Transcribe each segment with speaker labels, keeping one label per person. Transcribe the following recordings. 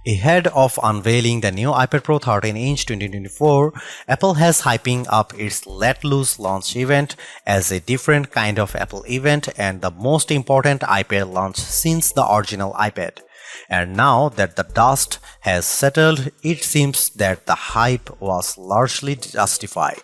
Speaker 1: Ahead of unveiling the new iPad Pro 13-inch 2024, Apple has hyping up its Let Loose launch event as a different kind of Apple event and the most important iPad launch since the original iPad. And now that the dust has settled, it seems that the hype was largely justified.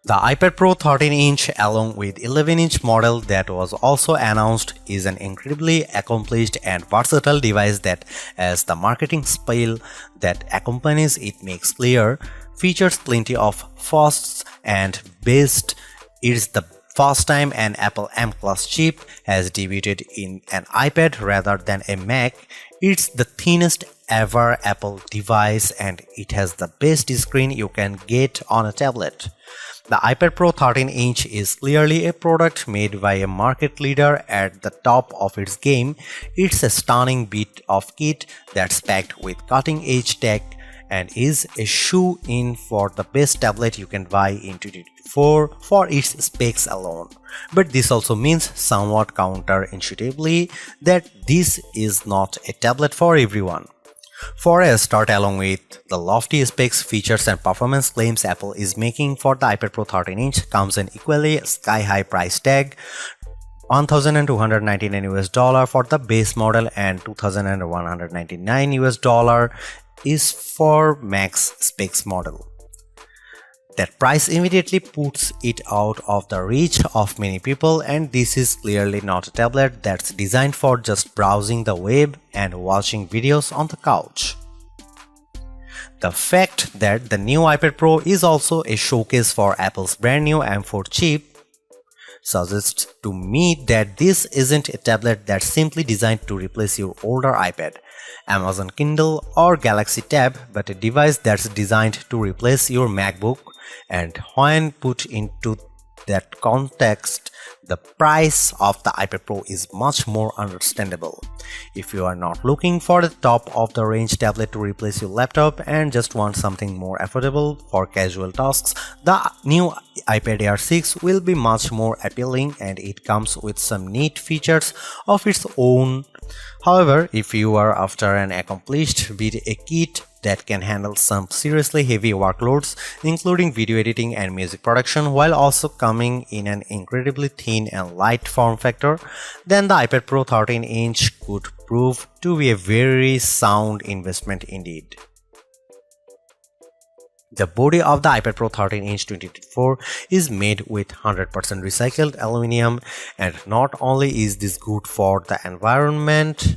Speaker 1: The iPad Pro 13-inch along with 11-inch model that was also announced is an incredibly accomplished and versatile device that, as the marketing spiel that accompanies it makes clear, features plenty of firsts and best. It's the first time an Apple M-Class chip has debuted in an iPad rather than a Mac. It's the thinnest ever Apple device and it has the best screen you can get on a tablet. The iPad Pro 13-inch is clearly a product made by a market leader at the top of its game. It's a stunning bit of kit that's packed with cutting-edge tech and is a shoe-in for the best tablet you can buy in 2024 for its specs alone. But this also means somewhat counterintuitively that this is not a tablet for everyone. For a start, along with the lofty specs, features and performance claims Apple is making for the iPad Pro 13-inch comes an equally sky-high price tag, $1,299 for the base model and $2,199 is for max specs model. That price immediately puts it out of the reach of many people, and this is clearly not a tablet that's designed for just browsing the web and watching videos on the couch. The fact that the new iPad Pro is also a showcase for Apple's brand new M4 chip suggests to me that this isn't a tablet that's simply designed to replace your older iPad, Amazon Kindle or Galaxy Tab, but a device that's designed to replace your MacBook. And when put into that context, the price of the iPad Pro is much more understandable. If you are not looking for the top of the range tablet to replace your laptop and just want something more affordable for casual tasks, the new iPad Air 6 will be much more appealing and it comes with some neat features of its own. However, if you are after an accomplished with a kit that can handle some seriously heavy workloads, including video editing and music production, while also coming in an incredibly thin and light form factor, then the iPad Pro 13-inch could prove to be a very sound investment indeed. The body of the iPad Pro 13-inch 2024 is made with 100% recycled aluminum, and not only is this good for the environment,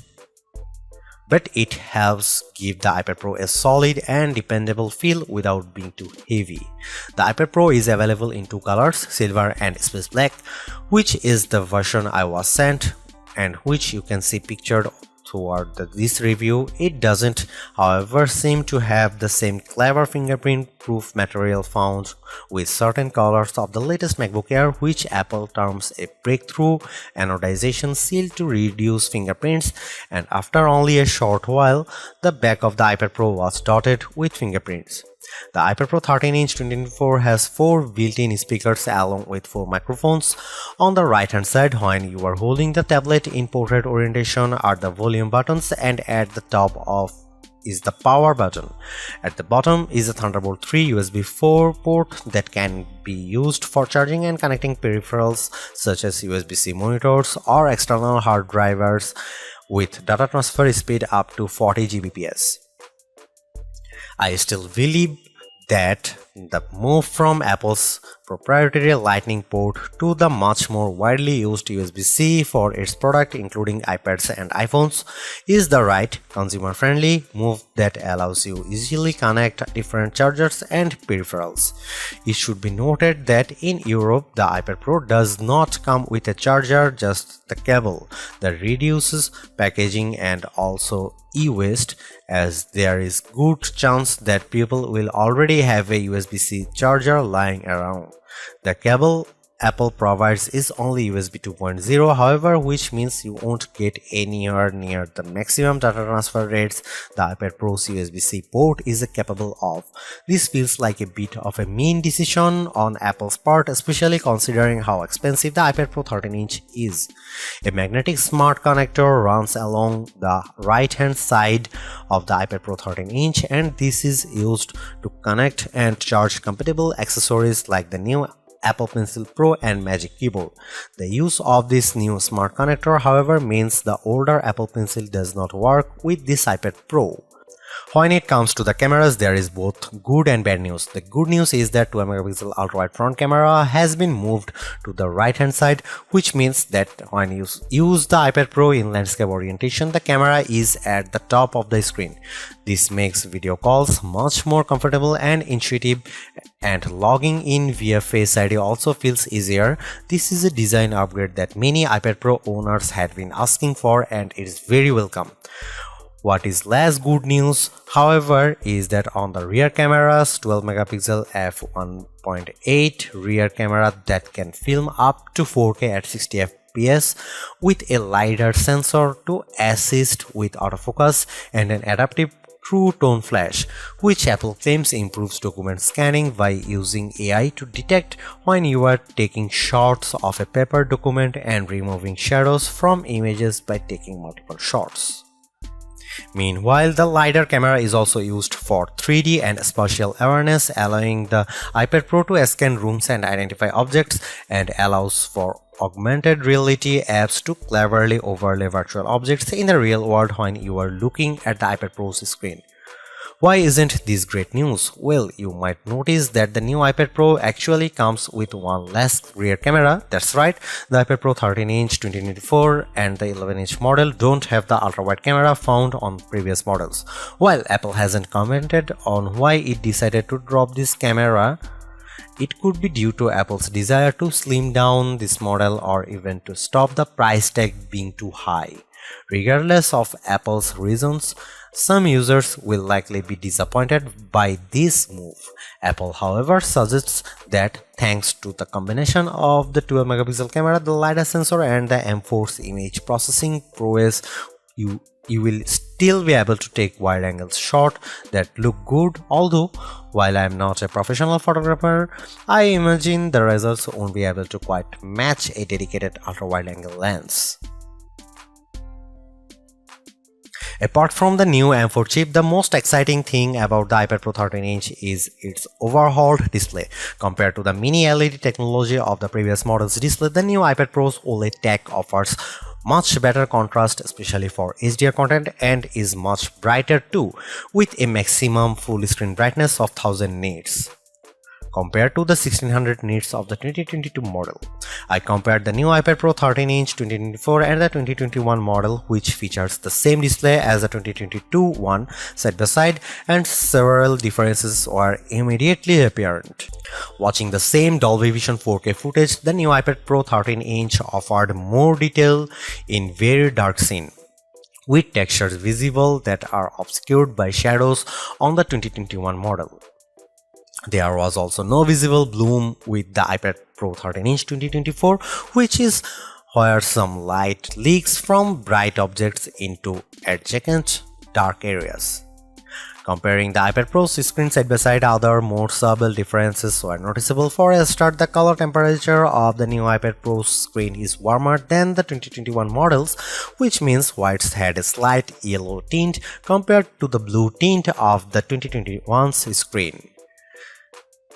Speaker 1: but it helps give the iPad Pro a solid and dependable feel without being too heavy. The iPad Pro is available in two colors, silver and space black, which is the version I was sent and which you can see pictured toward this review. It doesn't, however, seem to have the same clever fingerprint-proof material found with certain colors of the latest MacBook Air, which Apple terms a breakthrough anodization seal to reduce fingerprints, and after only a short while, the back of the iPad Pro was dotted with fingerprints. The iPad Pro 13-inch 2024 has 4 built-in speakers along with 4 microphones. On the right hand side, when you are holding the tablet in portrait orientation, are the volume buttons, and at the top of is the power button. At the bottom is a Thunderbolt 3 USB 4 port that can be used for charging and connecting peripherals such as USB-C monitors or external hard drivers with data transfer speed up to 40 Gbps. I still believe that the move from Apple's proprietary Lightning port to the much more widely used USB-C for its product including iPads and iPhones is the right consumer-friendly move that allows you easily connect different chargers and peripherals. It should be noted that in Europe the iPad Pro does not come with a charger, just the cable. That reduces packaging and also e-waste, as there is good chance that people will already have a USB-C charger lying around. The cable Apple provides is only USB 2.0, however, which means you won't get anywhere near the maximum data transfer rates the iPad Pro's USB-C port is capable of. This feels like a bit of a mean decision on Apple's part, especially considering how expensive the iPad Pro 13-inch is. A magnetic smart connector runs along the right-hand side of the iPad Pro 13-inch, and this is used to connect and charge compatible accessories like the new Apple Pencil Pro and Magic Keyboard. The use of this new smart connector, however, means the older Apple Pencil does not work with this iPad Pro. When it comes to the cameras, there is both good and bad news. The good news is that 12-megapixel ultra-wide front camera has been moved to the right-hand side, which means that when you use the iPad Pro in landscape orientation, the camera is at the top of the screen. This makes video calls much more comfortable and intuitive, and logging in via Face ID also feels easier. This is a design upgrade that many iPad Pro owners had been asking for, and it is very welcome. What is less good news, however, is that on the rear cameras, 12-megapixel f1.8 rear camera that can film up to 4K at 60 fps with a LiDAR sensor to assist with autofocus and an adaptive True Tone Flash, which Apple claims improves document scanning by using AI to detect when you are taking shots of a paper document and removing shadows from images by taking multiple shots. Meanwhile, the LiDAR camera is also used for 3D and spatial awareness, allowing the iPad Pro to scan rooms and identify objects, and allows for augmented reality apps to cleverly overlay virtual objects in the real world when you are looking at the iPad Pro's screen. Why isn't this great news? Well, you might notice that the new iPad Pro actually comes with one less rear camera. That's right, the iPad Pro 13-inch 2024 and the 11-inch model don't have the ultra-wide camera found on previous models. While Apple hasn't commented on why it decided to drop this camera, it could be due to Apple's desire to slim down this model or even to stop the price tag being too high. Regardless of Apple's reasons, some users will likely be disappointed by this move. Apple, however, suggests that thanks to the combination of the 12-megapixel camera, the LiDAR sensor, and the M4's image processing prowess, you will still be able to take wide-angle shots that look good. Although, while I am not a professional photographer, I imagine the results won't be able to quite match a dedicated ultra-wide-angle lens. Apart from the new M4 chip, the most exciting thing about the iPad Pro 13-inch is its overhauled display. Compared to the mini LED technology of the previous model's display, the new iPad Pro's OLED tech offers much better contrast, especially for HDR content, and is much brighter too, with a maximum full screen brightness of 1000 nits. Compared to the 1600 nits of the 2022 model. I compared the new iPad Pro 13-inch 2024 and the 2021 model, which features the same display as the 2022 one side by side, and several differences were immediately apparent. Watching the same Dolby Vision 4K footage, the new iPad Pro 13-inch offered more detail in very dark scene, with textures visible that are obscured by shadows on the 2021 model. There was also no visible bloom with the iPad Pro 13-inch 2024, which is where some light leaks from bright objects into adjacent dark areas. Comparing the iPad Pro's screen side by side, other more subtle differences were noticeable. For a start, the color temperature of the new iPad Pro's screen is warmer than the 2021 models, which means whites had a slight yellow tint compared to the blue tint of the 2021's screen.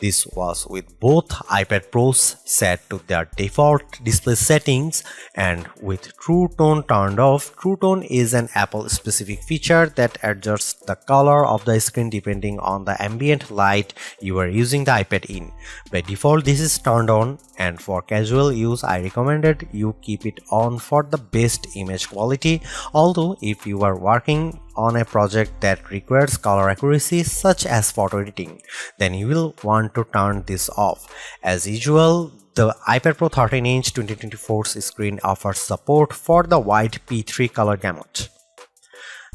Speaker 1: This was with both iPad Pros set to their default display settings and with True Tone turned off. True Tone is an Apple-specific feature that adjusts the color of the screen depending on the ambient light you are using the iPad in. By default, this is turned on, and for casual use, I recommended you keep it on for the best image quality. Although, if you are working on a project that requires color accuracy such as photo editing, then you will want to turn this off. As usual, the iPad Pro 13-inch 2024's screen offers support for the wide P3 color gamut.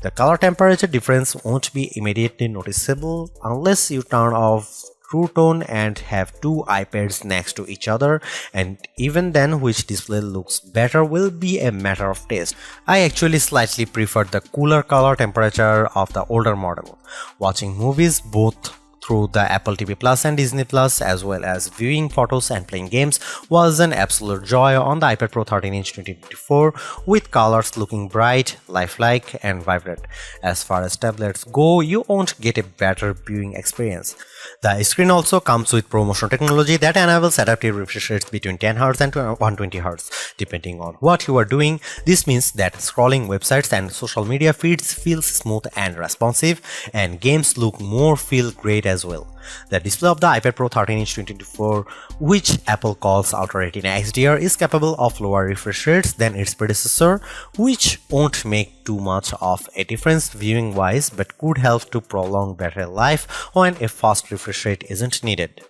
Speaker 1: The color temperature difference won't be immediately noticeable unless you turn off true tone and have two iPads next to each other, and even then which display looks better will be a matter of taste. I actually slightly prefer the cooler color temperature of the older model. Watching movies both through the Apple TV Plus and Disney Plus, as well as viewing photos and playing games, was an absolute joy on the iPad Pro 13-inch 2024, with colors looking bright, lifelike, and vibrant. As far as tablets go, you won't get a better viewing experience. The screen also comes with ProMotion technology that enables adaptive refresh rates between 10Hz and 120Hz, depending on what you are doing. This means that scrolling websites and social media feeds feels smooth and responsive, and games look feel great as well. The display of the iPad Pro 13-inch 2024, which Apple calls Ultra Retina XDR, is capable of lower refresh rates than its predecessor, which won't make too much of a difference viewing wise but could help to prolong battery life when a fast refresh rate isn't needed.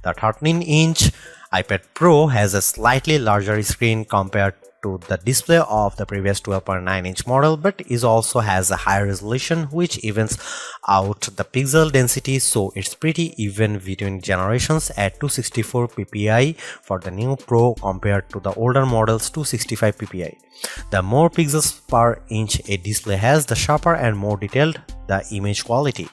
Speaker 1: The 13-inch iPad Pro has a slightly larger screen compared to the display of the previous 12.9-inch model, but it also has a higher resolution which evens out the pixel density, so it's pretty even between generations at 264 ppi for the new Pro compared to the older model's 265 ppi. The more pixels per inch a display has, the sharper and more detailed the image quality.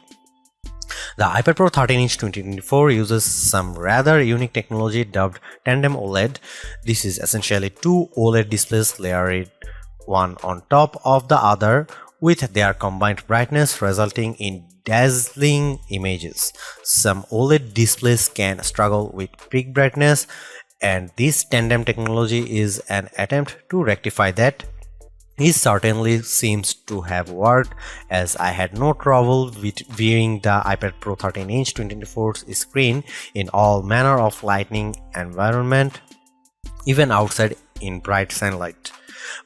Speaker 1: The iPad Pro 13-inch 2024 uses some rather unique technology dubbed tandem OLED. This is essentially two OLED displays layered one on top of the other with their combined brightness resulting in dazzling images. Some OLED displays can struggle with peak brightness, and this tandem technology is an attempt to rectify that. It certainly seems to have worked, as I had no trouble with viewing the iPad Pro 13-inch 2024's screen in all manner of lighting environment, even outside in bright sunlight.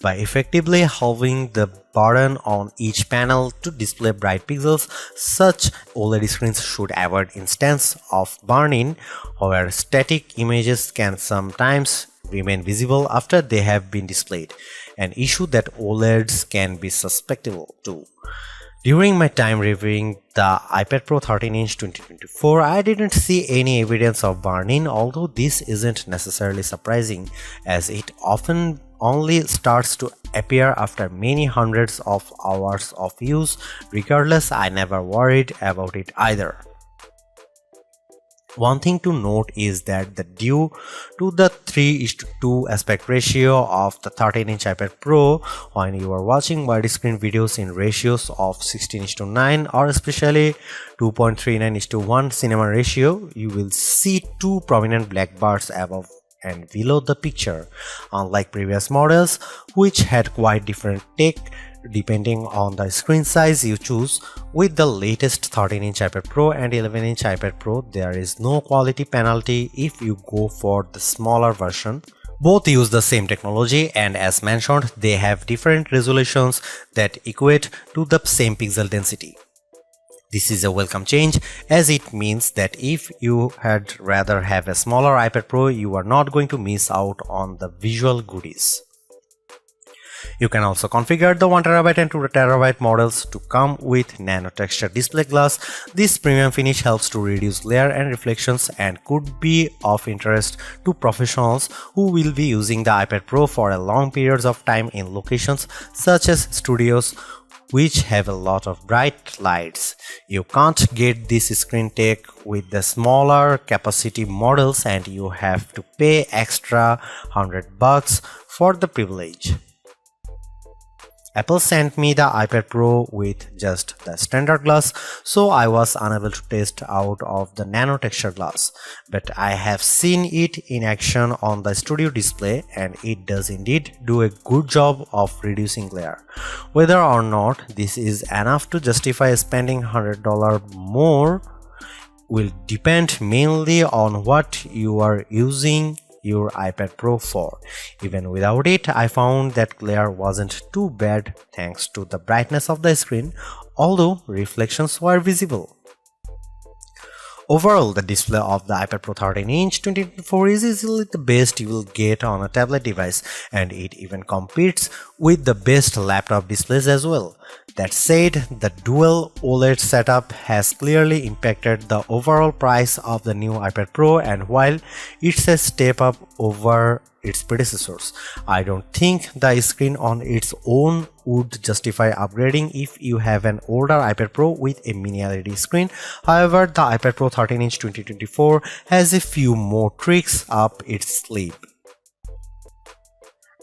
Speaker 1: By effectively halving the burden on each panel to display bright pixels, such OLED screens should avoid instances of burn-in, where static images can sometimes remain visible after they have been displayed, an issue that OLEDs can be susceptible to. During my time reviewing the iPad Pro 13-inch 2024, I didn't see any evidence of burn-in, although this isn't necessarily surprising, as it often only starts to appear after many hundreds of hours of use. Regardless, I never worried about it either. One thing to note is that due to the 3:2 aspect ratio of the 13-inch iPad Pro, when you are watching widescreen videos in ratios of 16:9 or especially 2.39:1 cinema ratio, you will see two prominent black bars above and below the picture, unlike previous models which had quite different tech depending on the screen size you choose. With the latest 13-inch iPad Pro and 11-inch iPad Pro, there is no quality penalty if you go for the smaller version. Both use the same technology, and as mentioned, they have different resolutions that equate to the same pixel density. This is a welcome change, as it means that if you had rather have a smaller iPad Pro, you are not going to miss out on the visual goodies. You can also configure the 1TB and 2TB models to come with nano texture display glass. This premium finish helps to reduce glare and reflections and could be of interest to professionals who will be using the iPad Pro for a long periods of time in locations such as studios which have a lot of bright lights. You can't get this screen tech with the smaller capacity models, and you have to pay extra $100 for the privilege. Apple sent me the iPad Pro with just the standard glass, so I was unable to test out of the nano texture glass, but I have seen it in action on the studio display, and it does indeed do a good job of reducing glare. Whether or not this is enough to justify spending $100 more will depend mainly on what you are using your iPad Pro for. Even without it, I found that glare wasn't too bad thanks to the brightness of the screen, although reflections were visible. Overall, the display of the iPad Pro 13-inch 2024 is easily the best you will get on a tablet device, and it even competes with the best laptop displays as well. That said, the dual OLED setup has clearly impacted the overall price of the new iPad Pro, and while it's a step up over its predecessors, I don't think the screen on its own would justify upgrading if you have an older iPad Pro with a mini LED screen. However, the iPad Pro 13-inch 2024 has a few more tricks up its sleeve.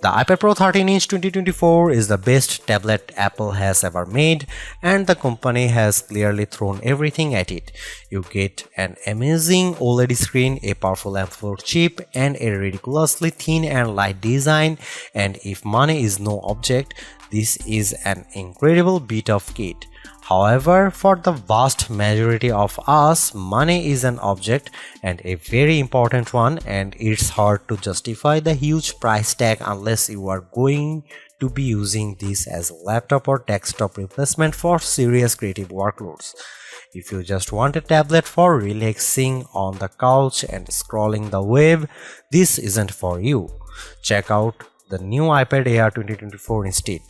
Speaker 1: The iPad Pro 13-inch 2024 is the best tablet Apple has ever made, and the company has clearly thrown everything at it. You get an amazing OLED screen, a powerful M4 chip, and a ridiculously thin and light design, and if money is no object, this is an incredible bit of kit. However, for the vast majority of us, money is an object, and a very important one, and it's hard to justify the huge price tag unless you are going to be using this as a laptop or desktop replacement for serious creative workloads. If you just want a tablet for relaxing on the couch and scrolling the web, this isn't for you. Check out the new iPad Air 2024 instead.